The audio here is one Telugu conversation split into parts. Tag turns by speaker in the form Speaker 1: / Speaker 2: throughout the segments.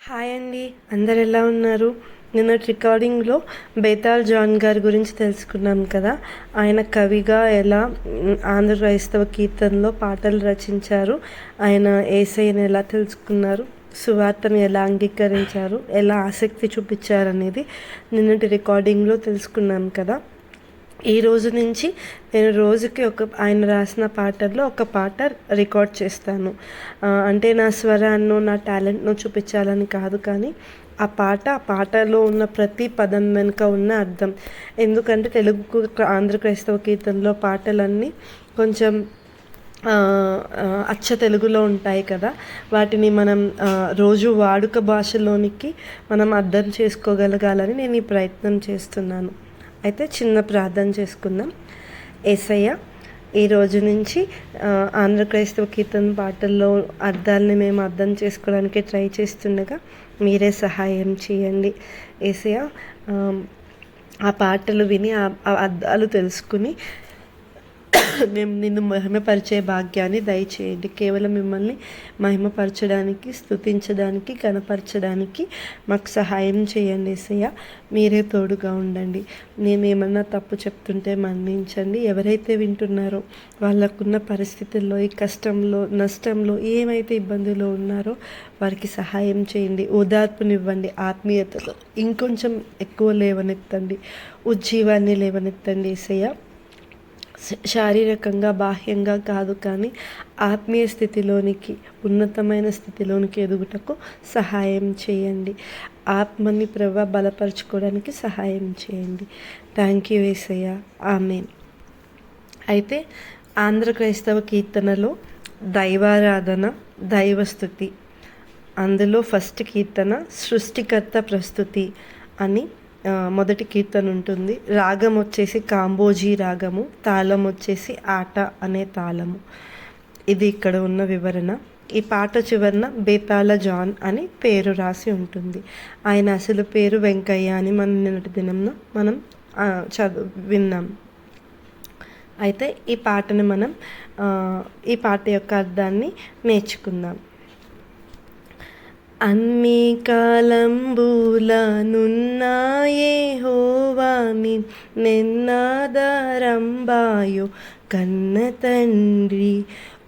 Speaker 1: హాయ్ అండి, అందరు ఎలా ఉన్నారు? నిన్నటి రికార్డింగ్లో బేతాళ్ జాన్ గారి గురించి తెలుసుకున్నాం కదా. ఆయన కవిగా ఎలా ఆంధ్ర క్రైస్తవ కీర్తనలో పాటలు రచించారు, ఆయన యేసయ్యను ఎలా తెలుసుకున్నారు, సువార్తను ఎలా అంగీకరించారు, ఎలా ఆసక్తి చూపించారు అనేది నిన్నటి రికార్డింగ్లో తెలుసుకున్నాం కదా. ఈ రోజు నుంచి నేను రోజుకి ఆయన రాసిన పాటల్లో ఒక పాట రికార్డ్ చేస్తాను. అంటే నా స్వరాన్ని, నా టాలెంట్ను చూపించాలని కాదు, కానీ ఆ పాటలో ఉన్న ప్రతి పదం వెనుక ఉన్న అర్థం. ఎందుకంటే తెలుగు ఆంధ్ర క్రైస్తవ కీర్తనలో పాటలన్నీ కొంచెం అచ్చ తెలుగులో ఉంటాయి కదా. వాటిని మనం రోజు వాడుక భాషలోనికి మనం అర్థం చేసుకోగలగాలని నేను ఈ ప్రయత్నం చేస్తున్నాను. అయితే చిన్న ప్రార్థన చేసుకుందాం. యేసయ్య, ఈ రోజు నుంచి ఆంధ్ర క్రైస్తవ కీర్తన పాటల్లో అర్థాలని మేము అర్థం చేసుకోవడానికి ట్రై చేస్తుండగా మీరే సహాయం చేయండి. యేసయ్య, ఆ పాటలు విని ఆ అర్థాలు తెలుసుకుని మేము నిన్ను మహిమపరిచే భాగ్యాన్ని దయచేయండి. కేవలం మిమ్మల్ని మహిమపరచడానికి, స్తుతించడానికి, కనపరచడానికి మాకు సహాయం చేయండి. యేసయ్య, మీరే తోడుగా ఉండండి. మేమేమన్నా తప్పు చెప్తుంటే మన్నించండి. ఎవరైతే వింటున్నారో వాళ్ళకున్న పరిస్థితుల్లో, ఈ కష్టంలో, నష్టంలో, ఏమైతే ఇబ్బందులు ఉన్నారో వారికి సహాయం చేయండి. ఓదార్పునివ్వండి. ఆత్మీయతలో ఇంకొంచెం ఎక్కువ లేవనెత్తండి. ఉజ్జీవాన్ని లేవనెత్తండి. యేసయ్య, శారీరకంగా, బాహ్యంగా కాదు, కానీ ఆత్మీయ స్థితిలోనికి, ఉన్నతమైన స్థితిలోనికి ఎదుగుటకు సహాయం చేయండి. ఆత్మని బలపరచుకోవడానికి సహాయం చేయండి. థ్యాంక్ యూ యేసయ్య. ఆమేన్. అయితే ఆంధ్ర క్రైస్తవ కీర్తనలో దైవారాధన, దైవస్థుతి, అందులో ఫస్ట్ కీర్తన సృష్టికర్త ప్రస్తుతి అని మొదటి కీర్తన ఉంటుంది. రాగం వచ్చేసి కాంబోజీ రాగము, తాళం వచ్చేసి ఆట అనే తాళము. ఇది ఇక్కడ ఉన్న వివరణ. ఈ పాట చివరన బేతాళ జాన్ అని పేరు రాసి ఉంటుంది. ఆయన అసలు పేరు వెంకయ్య అని నిన్నటి దినంలో మనం విన్నాం. అయితే ఈ పాటను మనం ఈ పాట యొక్క అర్థాన్ని నేర్చుకుందాం. అన్ని కాలంబులనున్న యెహోవా నిన్నెన్నాదరంబాయో కన్న తండ్రి,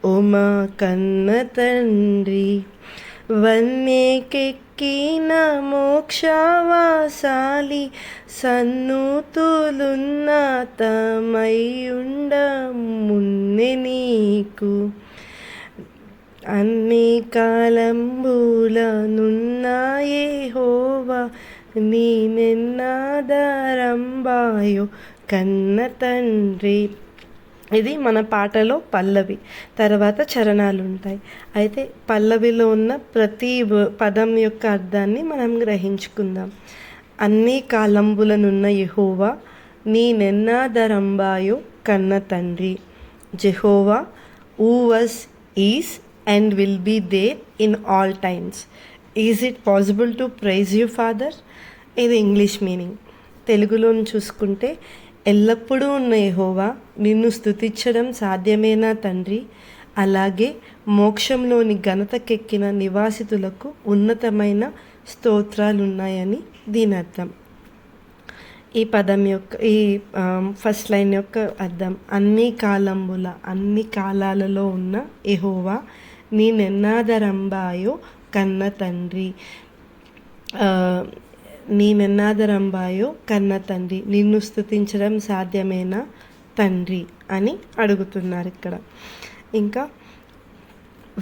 Speaker 1: ఓ మా కన్న తండ్రి. వన్నెకెక్కిన మోక్షవాసాలి, సన్నుతులున్నతమయ్యుండ మున్నె నీకు. అన్ని కాలంబులనున్న యెహోవా నీనెన్నాదరంబాయో కన్న తండ్రి. ఇది మన పాటలో పల్లవి. తర్వాత చరణాలు ఉంటాయి. అయితే పల్లవిలో ఉన్న ప్రతి పదం యొక్క అర్థాన్ని మనం గ్రహించుకుందాం. అన్ని కాలంబులనున్న యెహోవా నీనెన్నాదరంబాయో కన్న తండ్రి. Jehovah who was, is and will be there in all times. Is it possible to praise you, Father? ఇది ఇంగ్లీష్ మీనింగ్. తెలుగులోని చూసుకుంటే, ఎల్లప్పుడూ ఉన్న యెహోవా నిన్ను స్తుతించడం సాధ్యమేనా తండ్రి? అలాగే మోక్షంలోని ఘనతకెక్కిన నివాసితులకు ఉన్నతమైన స్తోత్రాలున్నాయని దీని అర్థం. ఈ పదం యొక్క ఫస్ట్ లైన్ యొక్క అర్థం, అన్ని కాలంబుల, అన్ని కాలాలలో ఉన్న యెహోవా నీనెన్నాదరంబాయో కన్న తండ్రి. నీనెన్నాదరంబాయో కన్న తండ్రి, నిన్ను స్తుతించడం సాధ్యమేనా తండ్రి అని అడుగుతున్నారు ఇక్కడ. ఇంకా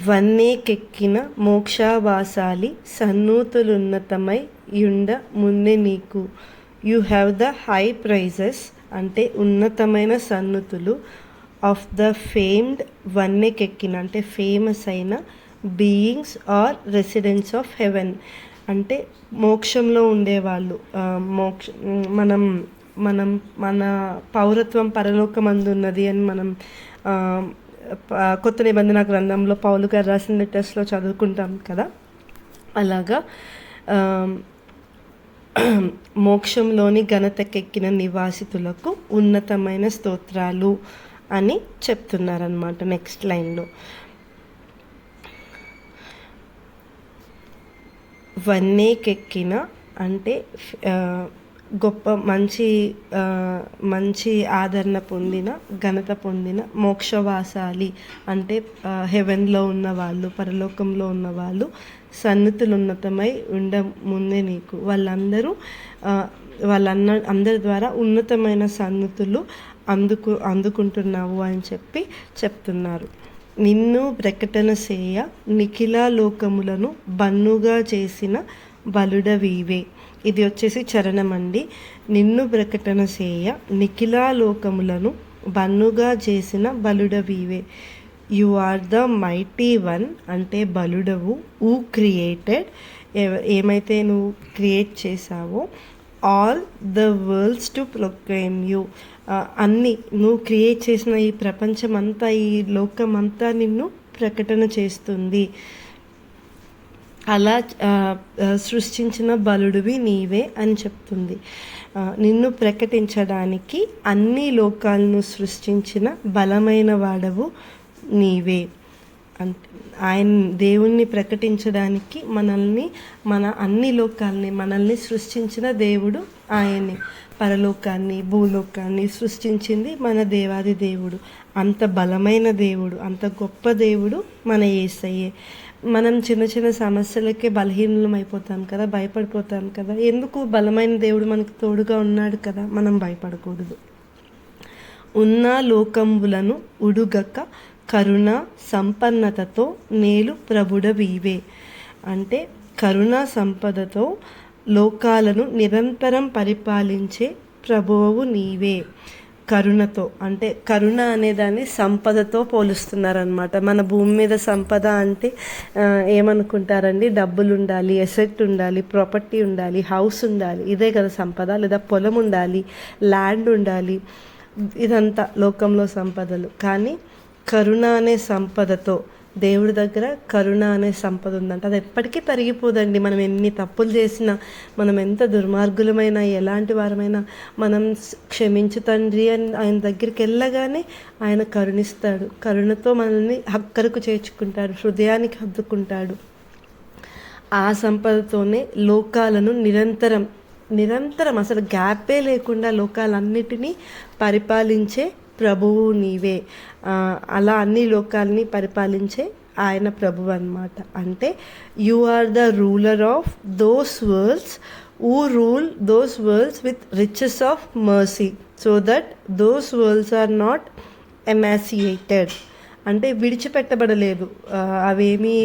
Speaker 1: వన్నెకెక్కిన మోక్షవాసాలి, సన్నూతులున్నతమై యుండ మున్నె నీకు. You have the high praises అంటే ఉన్నతమైన సన్నుతులు, ఆఫ్ ద ఫేమ్డ్ వన్నెకెక్కిన అంటే ఫేమస్ అయిన, beings are residents of heaven అంటే మోక్షంలో ఉండేవాళ్ళు. మనం మనం మన పౌరత్వం పరలోకమందు ఉన్నది అని మనం కొత్త నిబంధన గ్రంథంలో పౌలు గారు రాసిన లెటర్స్లో చదువుకుంటాం కదా. అలాగా మోక్షంలోని ఘనతకెక్కిన నివాసితులకు ఉన్నతమైన స్తోత్రాలు అని చెప్తున్నారనమాట నెక్స్ట్ లైన్లో. వన్నేకెక్కిన అంటే ఆ, గొప్ప మంచి ఆ, మంచి ఆదరణ పొందిన ఘనత పొందిన మోక్షవాసాలి అంటే హెవెన్లో ఉన్నవాళ్ళు పరలోకంలో ఉన్నవాళ్ళు సన్నితులున్నతమై ఉండ ముందే నీకు వాళ్ళందరూ ఆ, అందరి ద్వారా ఉన్నతమైన సన్నితులు అందుకుంటున్నావు అని చెప్పి చెప్తున్నారు. నిన్ను ప్రకటన చేయ నిఖిల లోకములను బన్నుగా చేసిన బలుడవీవే. ఇది వచ్చేసి చరణం అండి. నిన్ను ప్రకటన చేయ నిఖిల లోకములను బన్నుగా చేసిన బలుడవీవే. You are the mighty one అంటే బలుడవు. ఊ క్రియేటెడ్ ఏమైతే నువ్వు క్రియేట్ చేసావో all the worlds to proclaim you. అన్నీ నువ్వు క్రియేట్ చేసిన ఈ ప్రపంచమంతా ఈ లోకమంతా నిన్ను ప్రకటన చేస్తుంది. అలా సృష్టించిన బలుడివి నీవే అని చెప్తుంది. నిన్ను ప్రకటించడానికి అన్ని లోకాలను సృష్టించిన బలమైన వాడవు నీవే. ఆయన దేవుణ్ణి ప్రకటించడానికి మన అన్ని లోకాలని మనల్ని సృష్టించిన దేవుడు ఆయనే. పరలోకాన్ని భూలోకాన్ని సృష్టించింది మన దేవాది దేవుడు. అంత బలమైన దేవుడు, అంత గొప్ప దేవుడు మన యేసయ్యే. మనం చిన్న చిన్న సమస్యలకే బలహీనం అయిపోతాం కదా, భయపడిపోతాం కదా. ఎందుకు? బలమైన దేవుడు మనకు తోడుగా ఉన్నాడు కదా, మనం భయపడకూడదు. ఉన్న లోకంబులను ఉడుగక కరుణ సంపన్నతతో నేలు ప్రభుడవీవే అంటే కరుణా సంపదతో లోకాలను నిరంతరం పరిపాలించే ప్రభువు నీవే. కరుణతో అంటే కరుణ అనేదాన్ని సంపదతో పోలుస్తున్నారనమాట. మన భూమి మీద సంపద అంటే ఏమనుకుంటారండి? డబ్బులు ఉండాలి, ఎసెట్ ఉండాలి, ప్రాపర్టీ ఉండాలి, హౌస్ ఉండాలి, ఇదే కదా సంపద. లేదా పొలం ఉండాలి, ల్యాండ్ ఉండాలి, ఇదంతా లోకంలో సంపదలు. కానీ కరుణ అనే సంపదతో దేవుడి దగ్గర కరుణ అనే సంపద ఉందంట. అది ఎప్పటికీ తరిగిపోదండి. మనం ఎన్ని తప్పులు చేసినా, మనం ఎంత దుర్మార్గులమైనా, ఎలాంటి వారమైనా మనం క్షమించు తండ్రి అని ఆయన దగ్గరికి వెళ్ళగానే ఆయన కరుణిస్తాడు. కరుణతో మనల్ని హక్కరకు చేర్చుకుంటాడు, హృదయానికి హత్తుకుంటాడు. ఆ సంపదతోనే లోకాలను నిరంతరం అసలు గ్యాపే లేకుండా లోకాలన్నిటినీ పరిపాలించే ప్రభువు నీవే. అలా అన్ని లోకాలని పరిపాలించే ఆయన ప్రభువు అన్నమాట. అంటే you are the ruler of those worlds who rule those worlds with riches of mercy so that those worlds are not emaciated. అంటే విడిచిపెట్టబడలేదు, అవేమీ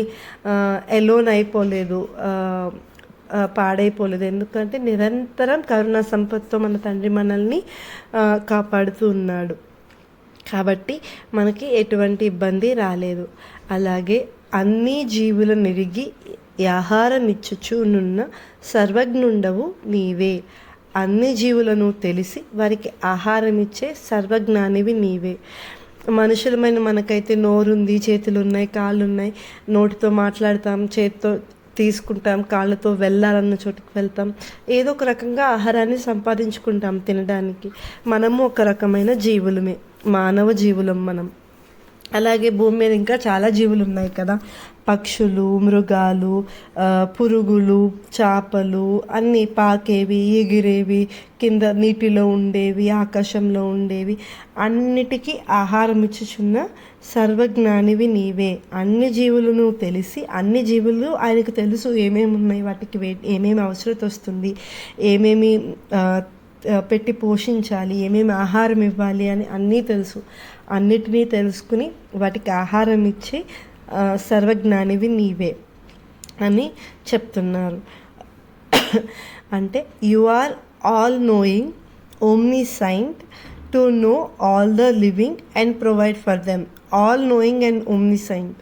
Speaker 1: ఎలోన్ అయిపోలేదు, పాడైపోలేదు. ఎందుకంటే నిరంతరం కరుణా సంపత్తో మన తండ్రి మనల్ని కాపాడుతూ ఉన్నాడు. కాబట్టి మనకి ఎటువంటి ఇబ్బంది రాలేదు. అలాగే అన్ని జీవుల నిరిగి ఆహారమిచ్చుచునున్న సర్వజ్ఞుండవు నీవే. అన్ని జీవులను తెలిసి వారికి ఆహారం ఇచ్చే సర్వజ్ఞానివి నీవే. మనుషులమైన మనకైతే నోరుంది, చేతులు ఉన్నాయి, కాళ్ళు ఉన్నాయి, నోటితో మాట్లాడతాం, చేతితో తీసుకుంటాం, కాళ్ళతో వెళ్ళాలన్న చోటుకు వెళ్తాం, ఏదో ఒక రకంగా ఆహారాన్ని సంపాదించుకుంటాం తినడానికి. మనము ఒక రకమైన జీవులమే, మానవ జీవులం మనం. అలాగే భూమి మీద ఇంకా చాలా జీవులు ఉన్నాయి కదా, పక్షులు, మృగాలు, పురుగులు, చేపలు, అన్నీ పాకేవి, ఎగిరేవి, కింద నీటిలో ఉండేవి, ఆకాశంలో ఉండేవి, అన్నిటికీ ఆహారం ఇచ్చుచున్న సర్వజ్ఞానివి నీవే. అన్ని జీవులను తెలిసి, అన్ని జీవులు ఆయనకు తెలుసు ఏమేమి ఉన్నాయి, వాటికి ఏమేమి అవసరం వస్తుంది, ఏమేమి పెట్టి పోషించాలి, ఏమేమి ఆహారం ఇవ్వాలి అని అన్నీ తెలుసు. అన్నిటినీ తెలుసుకుని వాటికి ఆహారం ఇచ్చి సర్వజ్ఞానివి నీవే అని చెప్తున్నారు. అంటే you are all knowing, omniscient to know all the living and provide for them. All knowing and omniscient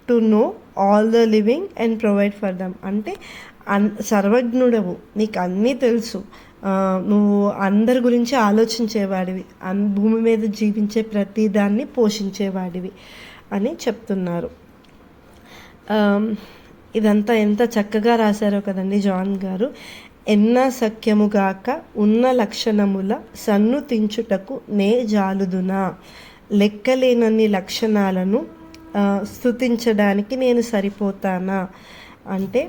Speaker 1: to know all the living and provide for them. అంటే సర్వజ్ఞుడవు, నీకు అన్నీ తెలుసు, నువ్వు అందరి గురించి ఆలోచించేవాడివి, భూమి మీద జీవించే ప్రతి దాన్ని పోషించేవాడివి అని చెప్తున్నారు. ఇదంతా ఎంత చక్కగా రాశారో కదండి జాన్ గారు. ఎన్న సఖ్యముగాక ఉన్న లక్షణముల సన్నుతించుటకు నే జాలుదునా, లెక్కలేనన్ని లక్షణాలను స్తుతించడానికి నేను సరిపోతానా. అంటే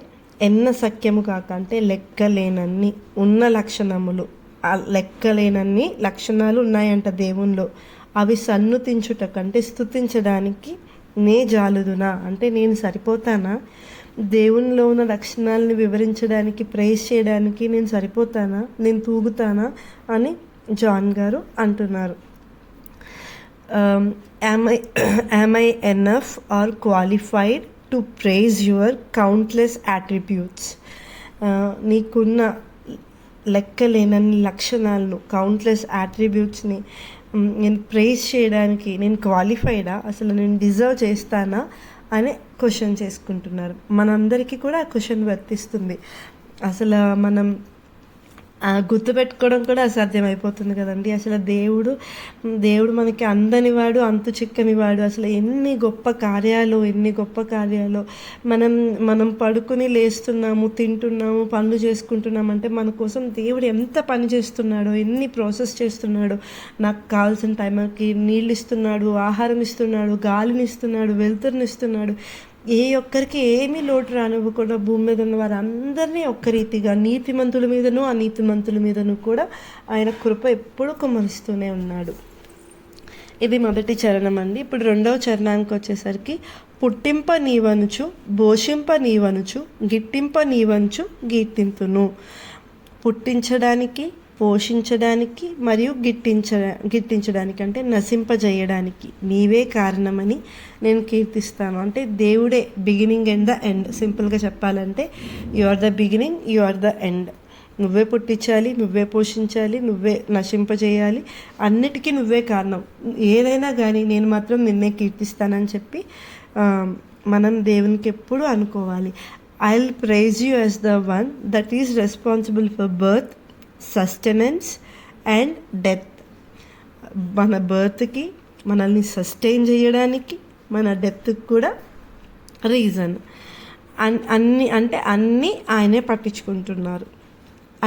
Speaker 1: ఎన్న సఖ్యము కాక అంటే లెక్కలేనన్ని ఉన్న లక్షణములు, ఆ లెక్కలేనన్ని లక్షణాలు ఉన్నాయంట దేవునిలో. అవి సన్నుతించుట కంటే స్తుతించడానికి నే జాలుదునా అంటే నేను సరిపోతానా? దేవునిలో ఉన్న లక్షణాలను వివరించడానికి, ప్రైజ్ చేయడానికి నేను సరిపోతానా, నేను తూగుతానా అని జాన్ గారు అంటున్నారు. am I enough or qualified to praise your countless attributes? నీకున్న లెక్కలేనన్ని లక్షణాలను, కౌంట్లెస్ యాట్రిబ్యూట్స్ని నేను ప్రైజ్ చేయడానికి నేను క్వాలిఫైడా, అసలు నేను డిజర్వ్ చేస్తానా అని క్వశ్చన్ చేసుకుంటున్నారు. మనందరికీ కూడా ఆ క్వశ్చన్ వర్తిస్తుంది. అసలు మనం గుర్తుపెట్టుకోవడం కూడా అసాధ్యమైపోతుంది కదండి. అసలు దేవుడు మనకి అందనివాడు, అంతు చిక్కనివాడు. అసలు ఎన్ని గొప్ప కార్యాలు మనం పడుకుని లేస్తున్నాము, తింటున్నాము, పనులు చేసుకుంటున్నామంటే మన కోసం దేవుడు ఎంత పని చేస్తున్నాడో, ఎన్ని ప్రాసెస్ చేస్తున్నాడో. నాకు కావాల్సిన టైంకి నీళ్ళు ఇస్తున్నాడు, ఆహారం ఇస్తున్నాడు, గాలిని ఇస్తున్నాడు, వెలుతురుని ఇస్తున్నాడు. ఏ ఒక్కరికి ఏమీ లోటు రానివ్వకుండా భూమి మీద ఉన్న వారందరినీ ఒక్క రీతిగా, నీతిమంతుల మీదను అనీతిమంతుల మీదను కూడా ఆయన కృప ఎప్పుడూ కుమ్మరిస్తూనే ఉన్నాడు. ఇది మొదటి చరణం అండి. ఇప్పుడు రెండవ చరణానికి వచ్చేసరికి పుట్టింప నీవనుచు, పోషింప నీవనుచు, గిట్టింప నీవంచు కీర్తింతును. పుట్టించడానికి, పోషించడానికి మరియు గిట్టించడానికి అంటే నశింపజేయడానికి నీవే కారణమని నేను కీర్తిస్తాను. అంటే దేవుడే బిగినింగ్ అండ్ ద ఎండ్. సింపుల్గా చెప్పాలంటే you are the beginning, you are the end. నువ్వే పుట్టించాలి, నువ్వే పోషించాలి, నువ్వే నశింపజేయాలి, అన్నిటికీ నువ్వే కారణం. ఏదైనా కానీ నేను మాత్రం నిన్నే కీర్తిస్తానని చెప్పి మనం దేవునికి ఎప్పుడు అనుకోవాలి. I will praise you as the one that is responsible for birth, sustenance and death. మన బర్త్కి, మనల్ని సస్టైన్ చేయడానికి, మన డెత్కి కూడా రీజన్. అన్నీ ఆయనే పట్టించుకుంటున్నారు.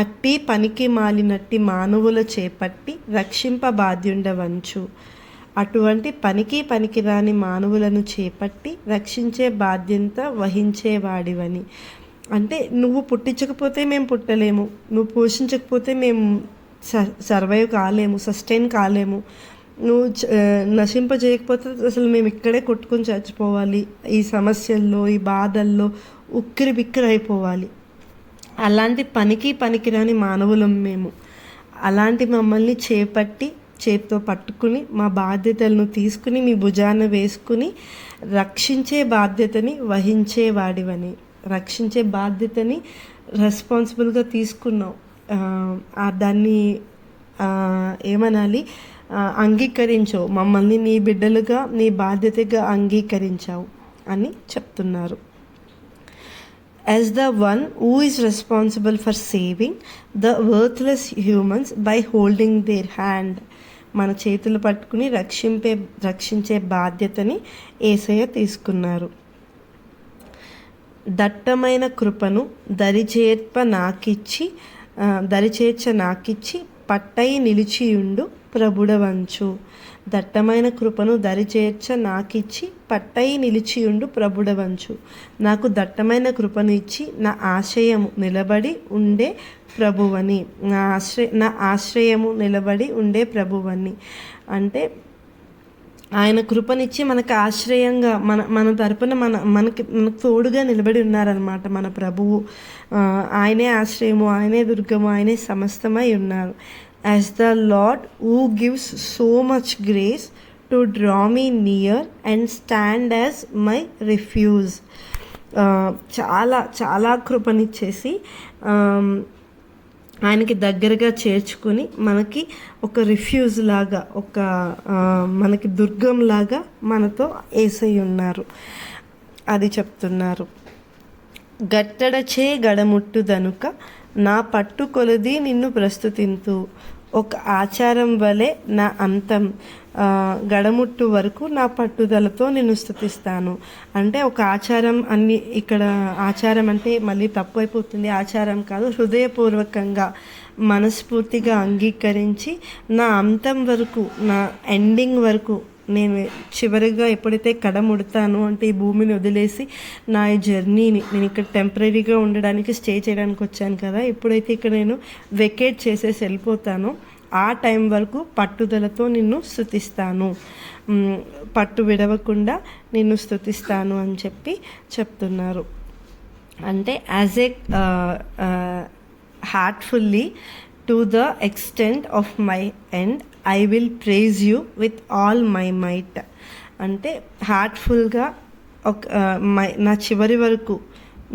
Speaker 1: అట్టి పనికి మాలినట్టి మానవుల చేపట్టి రక్షింప బాధ్యుండవంచు. అటువంటి పనికిరాని మానవులను చేపట్టి రక్షించే బాధ్యత వహించేవాడివని. అంటే నువ్వు పుట్టించకపోతే మేము పుట్టలేము, నువ్వు పోషించకపోతే మేము సర్వైవ్ కాలేము, సస్టైన్ కాలేము, నువ్వు నశింపజేయకపోతే అసలు మేము ఇక్కడే కొట్టుకొని చచ్చిపోవాలి, ఈ సమస్యల్లో, ఈ బాధల్లో ఉక్కిరి బిక్కిరి అయిపోవాలి. అలాంటి పనికిరాని మానవులం మేము. అలాంటి మమ్మల్ని చేతితో పట్టుకుని మా బాధ్యతలను తీసుకుని మీ భుజాన వేసుకుని రక్షించే బాధ్యతని వహించేవాడివని, రక్షించే బాధ్యతని రెస్పాన్సిబుల్గా తీసుకున్నావు. దాన్ని ఏమనాలి, అంగీకరించావు, మమ్మల్ని నీ బిడ్డలుగా, నీ బాధ్యతగా అంగీకరించావు అని చెప్తున్నారు. As the one who is responsible for saving the worthless humans by holding their hand. మన చేతులు పట్టుకుని రక్షించే బాధ్యతని యేసయ్య తీసుకున్నారు. దట్టమైన కృపను దరిచేర్చ నాకిచ్చి పట్టై నిలిచియుండు ప్రభుడవంచు. దట్టమైన కృపను దరిచేర్చ నాకిచ్చి పట్టై నిలిచియుండు ప్రభుడవంచు. నాకు దట్టమైన కృపను ఇచ్చి నా ఆశ్రయము నిలబడి ఉండే ప్రభువని, నా ఆశ్రయము నిలబడి ఉండే ప్రభువని. అంటే ఆయన కృపనిచ్చి మనకు ఆశ్రయంగా, మన తరపున మనకు తోడుగా నిలబడి ఉన్నారనమాట మన ప్రభువు. ఆయనే ఆశ్రయము, ఆయనే దుర్గము, ఆయనే సమస్తమై ఉన్నారు. As the Lord who gives so much grace to draw me near and stand as my refuge. చాలా కృపనిచ్చేసి ఆయనకి దగ్గరగా చేర్చుకొని మనకి ఒక రిఫ్యూజ్ లాగా, మనకి దుర్గం లాగా మనతో యేసయ్య ఉన్నారు. అది చెప్తున్నారు. గట్టడచే గడముట్టుదనుక నా పట్టు కొలది నిన్ను ప్రస్తుతింతు. ఒక ఆచారం వలె నా అంతం గడముట్టు వరకు నా పట్టుదలతో నిన్ను స్తుతిస్తాను. అంటే ఒక ఆచారం ఇక్కడ ఆచారం అంటే మళ్ళీ తప్పు అయిపోతుంది. ఆచారం కాదు, హృదయపూర్వకంగా మనస్ఫూర్తిగా అంగీకరించి నా అంతం వరకు, నా ఎండింగ్ వరకు నేను చివరిగా ఎప్పుడైతే కడముడతానో అంటే ఈ భూమిని వదిలేసి నా ఈ జర్నీని నేను ఇక్కడ టెంపరీగా ఉండడానికి స్టే చేయడానికి వచ్చాను కదా, ఎప్పుడైతే ఇక్కడ నేను వెకేట్ చేసేసి వెళ్ళిపోతానో ఆ టైం వరకు పట్టుదలతో నిన్ను స్తుతిస్తాను, పట్టు విడవకుండా నిన్ను స్తుతిస్తాను అని చెప్తున్నారు. అంటే as a heartfully to the extent of my end I will praise you with all my might. అంటే హార్ట్ఫుల్గా నా చివరి వరకు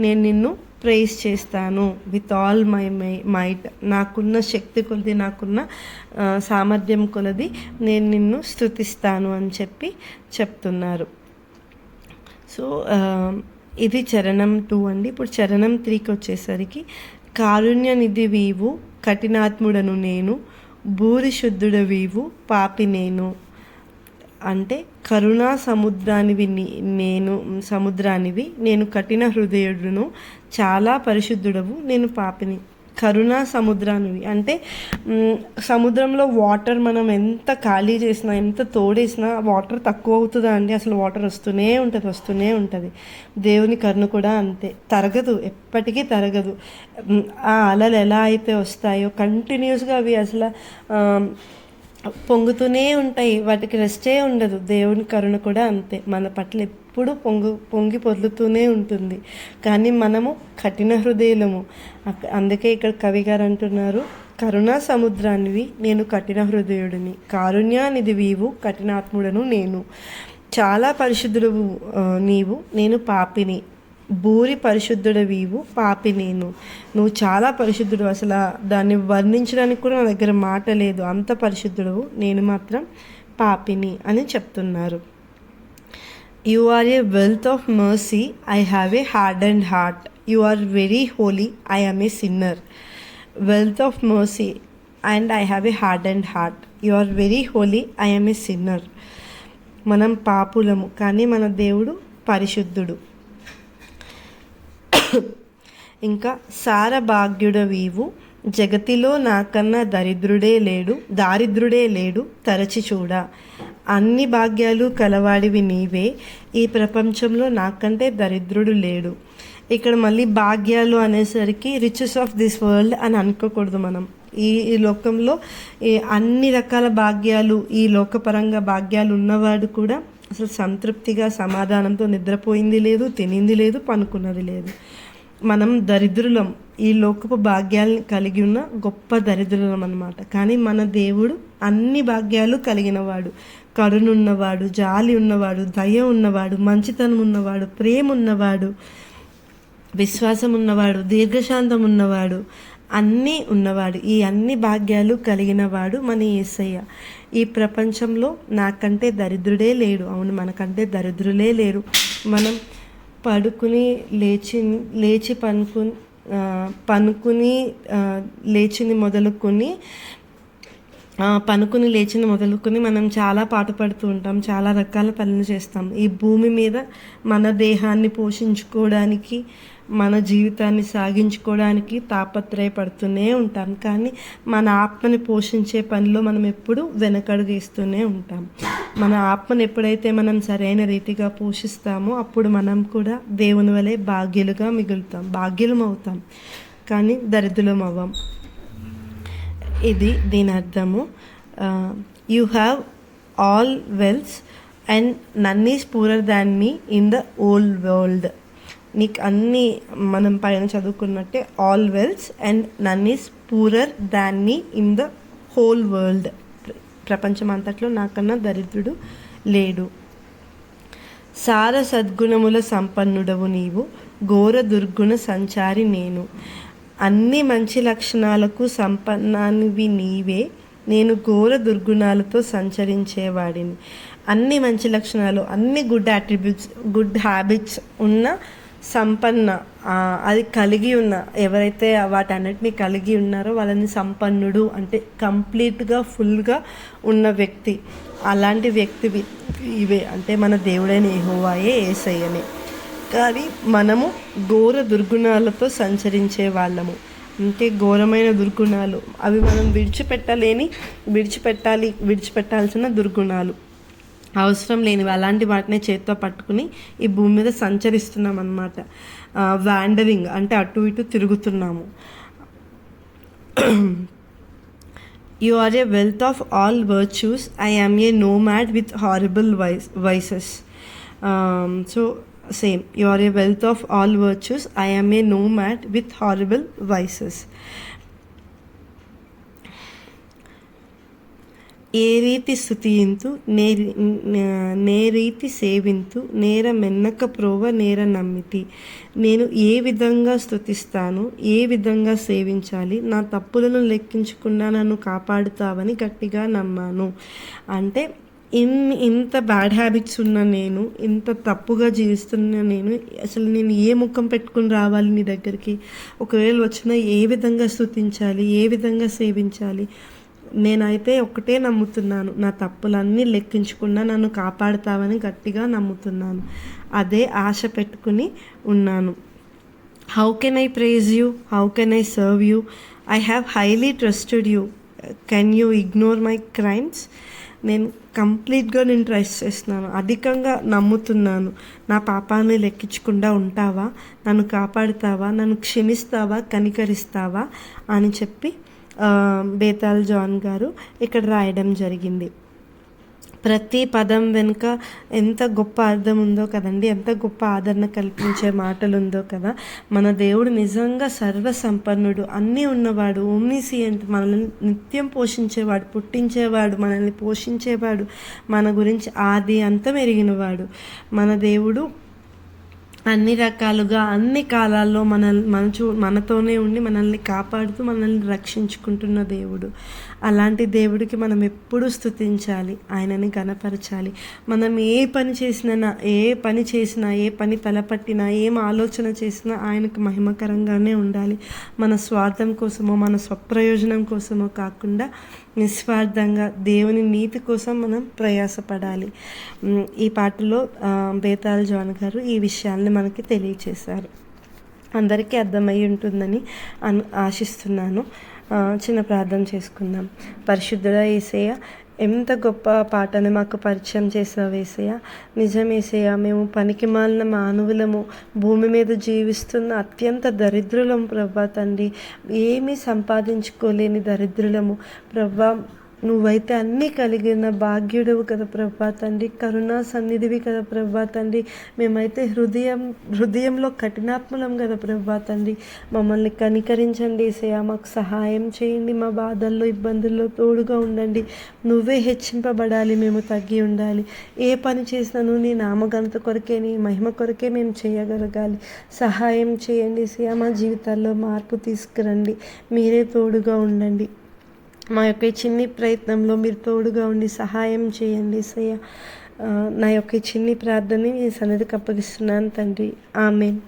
Speaker 1: నేను నిన్ను ప్రైజ్ చేస్తాను విత్ ఆల్ మై మైట్. నాకున్న శక్తి కొలది, నాకున్న సామర్థ్యం కొలది నేను నిన్ను స్తుతిస్తాను అని చెప్తున్నారు. సో ఇది చరణం 2 అండి. ఇప్పుడు చరణం 3కి వచ్చేసరికి కారుణ్యనిధి వీవు కఠినాత్ముడను నేను, భూరి శుద్ధుడవీవు పాపి నేను. అంటే కరుణా సముద్రానివి నేను కఠిన హృదయుడును, చాలా పరిశుద్ధుడవు నేను పాపిని. కరుణా సముద్రానివి అంటే సముద్రంలో వాటర్ మనం ఎంత ఖాళీ చేసినా, ఎంత తోడేసినా వాటర్ తక్కువ అవుతుందా అండి? అసలు వాటర్ వస్తూనే ఉంటుంది. దేవుని కరుణ కూడా అంతే, తరగదు, ఎప్పటికీ తరగదు. ఆ అలలు ఎలా అయితే వస్తాయో కంటిన్యూస్గా అవి అసలు పొంగుతూనే ఉంటాయి, వాటికి రెస్టే ఉండదు. దేవుని కరుణ కూడా అంతే, మన పట్ల ఎప్పుడు పొంగి పొర్లుతూనే ఉంటుంది. కానీ మనము కఠిన హృదయులము. అందుకే ఇక్కడ కవి గారు అంటున్నారు, కరుణా సముద్రానివి నేను కఠిన హృదయుడిని, కారుణ్యానిధి వీవు కఠినాత్ముడను నేను, చాలా పరిశుద్ధుడు నీవు నేను పాపిని, భూరి పరిశుద్ధుడవీవు పాపి నేను. నువ్వు చాలా పరిశుద్ధుడు, అసలు దాన్ని వర్ణించడానికి కూడా నా దగ్గర మాట లేదు, అంత పరిశుద్ధుడు, నేను మాత్రం పాపిని అని చెప్తున్నారు. You are a wealth of mercy, I have a hardened heart, you are very holy, I am a sinner. Wealth of mercy and I have a hardened heart, you are very holy, I am a sinner. మనం పాపులము కానీ మన దేవుడు పరిశుద్ధుడు. ఇంకా సారభాగ్యుడవీవు జగతిలో నాకన్నా దారిద్రుడే లేడు తరచి చూడ. అన్ని భాగ్యాలు కలవాడివి నీవే, ఈ ప్రపంచంలో నాకంటే దరిద్రుడు లేడు. ఇక్కడ మళ్ళీ భాగ్యాలు అనేసరికి రిచెస్ ఆఫ్ దిస్ వరల్డ్ అని అనుకోకూడదు. మనం ఈ లోకంలో అన్ని రకాల భాగ్యాలు, ఈ లోకపరంగా భాగ్యాలు ఉన్నవాడు కూడా అసలు సంతృప్తిగా సమాధానంతో నిద్రపోయింది లేదు, తినింది లేదు, పనుకున్నది లేదు. మనం దరిద్రులం, ఈ లోకపు భాగ్యాలను కలిగి ఉన్న గొప్ప దరిద్రులం అన్నమాట. కానీ మన దేవుడు అన్ని భాగ్యాలు కలిగినవాడు, కరుణున్నవాడు, జాలి ఉన్నవాడు, దయ ఉన్నవాడు, మంచితనం ఉన్నవాడు, ప్రేమ ఉన్నవాడు, విశ్వాసం ఉన్నవాడు, దీర్ఘశాంతం ఉన్నవాడు, అన్నీ ఉన్నవాడు. ఈ అన్ని భాగ్యాలు కలిగినవాడు మన యేసయ్య. ఈ ప్రపంచంలో నాకంటే దరిద్రుడే లేడు. అవును, మనకంటే దరిద్రులే లేరు. మనం పడుకుని లేచి పనుకుని లేచింది మొదలుకొని మనం చాలా పాటుపడుతూ ఉంటాం, చాలా రకాల పనులు చేస్తాం. ఈ భూమి మీద మన దేహాన్ని పోషించుకోవడానికి, మన జీవితాన్ని సాగించుకోవడానికి తాపత్రయపడుతూనే ఉంటాం. కానీ మన ఆత్మని పోషించే పనిలో మనం ఎప్పుడు వెనకడుగేస్తూనే ఉంటాం. మన ఆత్మను ఎప్పుడైతే మనం సరైన రీతిగా పోషిస్తామో అప్పుడు మనం కూడా దేవుని వలె భాగ్యులం అవుతాం, కానీ దరిద్రులం అవ్వం. ఇది దీని అర్థము. You have all wealth and none is poorer than me in the old world. నీకు అన్నీ మనం పైన చదువుకున్నట్టే all wealth and none is poorer than me in the whole world. ప్రపంచం అంతట్లో నాకన్నా దరిద్రుడు లేడు. సార సద్గుణముల సంపన్నుడవు నీవు, ఘోర దుర్గుణ సంచారి నేను. అన్ని మంచి లక్షణాలకు సంపన్నానివి నీవే, నేను ఘోర దుర్గుణాలతో సంచరించేవాడిని. అన్ని మంచి లక్షణాలు, అన్ని గుడ్ హ్యాబిట్స్ ఉన్న సంపన్న, అది కలిగి ఉన్న, ఎవరైతే వాటన్నిటిని కలిగి ఉన్నారో వాళ్ళని సంపన్నుడు అంటే కంప్లీట్గా ఫుల్గా ఉన్న వ్యక్తి. అలాంటి వ్యక్తివి ఇవే, అంటే మన దేవుడైన యెహోవాయే, యేసయ్యనే. కానీ మనము ఘోర దుర్గుణాలతో సంచరించే వాళ్ళము. అంటే ఘోరమైన దుర్గుణాలు, అవి మనం విడిచిపెట్టాల్సిన దుర్గుణాలు. అవసరం లేనివి అలాంటి వాటిని చేత్తో పట్టుకుని ఈ భూమి మీద సంచరిస్తున్నాం అన్నమాట. వాండరింగ్ అంటే అటు ఇటు తిరుగుతున్నాము. You are a wealth of all virtues. I am a nomad with horrible vices. So same. You are a wealth of all virtues. I am a nomad with horrible vices. ఏ రీతి స్తుతియింతు నే రీతి సేవింతు నేర మెన్నక ప్రోవ నేర నమ్మితి. నేను ఏ విధంగా స్తుతిస్తాను, ఏ విధంగా సేవించాలి, నా తప్పులను లెక్కించకుండా నన్ను కాపాడుతావని గట్టిగా నమ్మాను. అంటే ఇంత బ్యాడ్ హ్యాబిట్స్ ఉన్న నేను, ఇంత తప్పుగా జీవిస్తున్న నేను, అసలు నేను ఏ ముఖం పెట్టుకుని రావాలి నీ దగ్గరికి, ఒకవేళ వచ్చినా ఏ విధంగా స్తుతించాలి, ఏ విధంగా సేవించాలి. నేనైతే ఒకటే నమ్ముతున్నాను, నా తప్పులన్నీ లెక్కించకుండా నన్ను కాపాడుతావని గట్టిగా నమ్ముతున్నాను. అదే ఆశ పెట్టుకుని ఉన్నాను. How can I praise you, how can I serve you, I have highly trusted you, can you ignore my crimes. నేను కంప్లీట్గా నేను ట్రస్ట్ చేస్తున్నాను, అధికంగా నమ్ముతున్నాను. నా పాపాన్ని లెక్కించకుండా ఉంటావా, నన్ను కాపాడుతావా, నన్ను క్షమిస్తావా, కనికరిస్తావా అని చెప్పి బేతాళ్ జాన్ గారు ఇక్కడ రాయడం జరిగింది. ప్రతి పదం వెనుక ఎంత గొప్ప అర్థం ఉందో కదండి, ఎంత గొప్ప ఆదరణ కల్పించే మాటలు ఉందో కదా. మన దేవుడు నిజంగా సర్వసంపన్నుడు, అన్నీ ఉన్నవాడు, ఓమ్నిసియంట్, మనల్ని నిత్యం పోషించేవాడు, పుట్టించేవాడు, మనల్ని పోషించేవాడు, మన గురించి ఆది అంతం ఎరిగినవాడు. మన దేవుడు అన్ని రకాలుగా అన్ని కాలాల్లో మనతోనే ఉండి మనల్ని కాపాడుతూ మనల్ని రక్షించుకుంటున్న దేవుడు. అలాంటి దేవుడికి మనం ఎప్పుడూ స్తుతించాలి, ఆయనని ఘనపరచాలి. మనం ఏ పని చేసినా, ఏ పని తలపట్టినా, ఏం ఆలోచన చేసినా ఆయనకు మహిమకరంగానే ఉండాలి. మన స్వార్థం కోసమో మన స్వప్రయోజనం కోసమో కాకుండా నిస్వార్థంగా దేవుని నీతి కోసం మనం ప్రయాసపడాలి. ఈ పాటలో బేతాళ్ జాన్ గారు ఈ విషయాల్ని మనకి తెలియచేశారు. అందరికీ అర్థమై ఉంటుందని ఆశిస్తున్నాను. చిన్న ప్రార్థన చేసుకుందాం. పరిశుద్ధుడా యేసయ్య, ఎంత గొప్ప పాటను మాకు పరిచయం చేసావు యేసయ్య. నిజం యేసయ్య, మేము పనికి మాలిన మానవులము, భూమి మీద జీవిస్తున్న అత్యంత దరిద్రులము ప్రభా తండ్రి, ఏమీ సంపాదించుకోలేని దరిద్రులము ప్రభా. నువ్వైతే అన్నీ కలిగిన భాగ్యుడవు కదా ప్రభా తండ్రి, కరుణా సన్నిధివి కదా ప్రభా తండ్రి. మేమైతే హృదయంలో కఠినాత్మలం కదా ప్రభా తండ్రి. మమ్మల్ని కనికరించండి యేసయ్య, మాకు సహాయం చేయండి. మా బాధల్లో ఇబ్బందుల్లో తోడుగా ఉండండి. నువ్వే హెచ్చింపబడాలి, మేము తగ్గి ఉండాలి. ఏ పని చేసినాను నీ నామఘనత కొరకే, నీ మహిమ కొరకే మేము చేయగలగాలి. సహాయం చేయండి యేసయ్య, మా జీవితాల్లో మార్పు తీసుకురండి. మీరే తోడుగా ఉండండి. మా యొక్క చిన్ని ప్రయత్నంలో మీరు తోడుగా ఉండి సహాయం చేయండి యేసయ్య. నా యొక్క చిన్ని ప్రార్థనని నీ సన్నిధికి అప్పగిస్తున్నాను తండ్రి. ఆమేన్.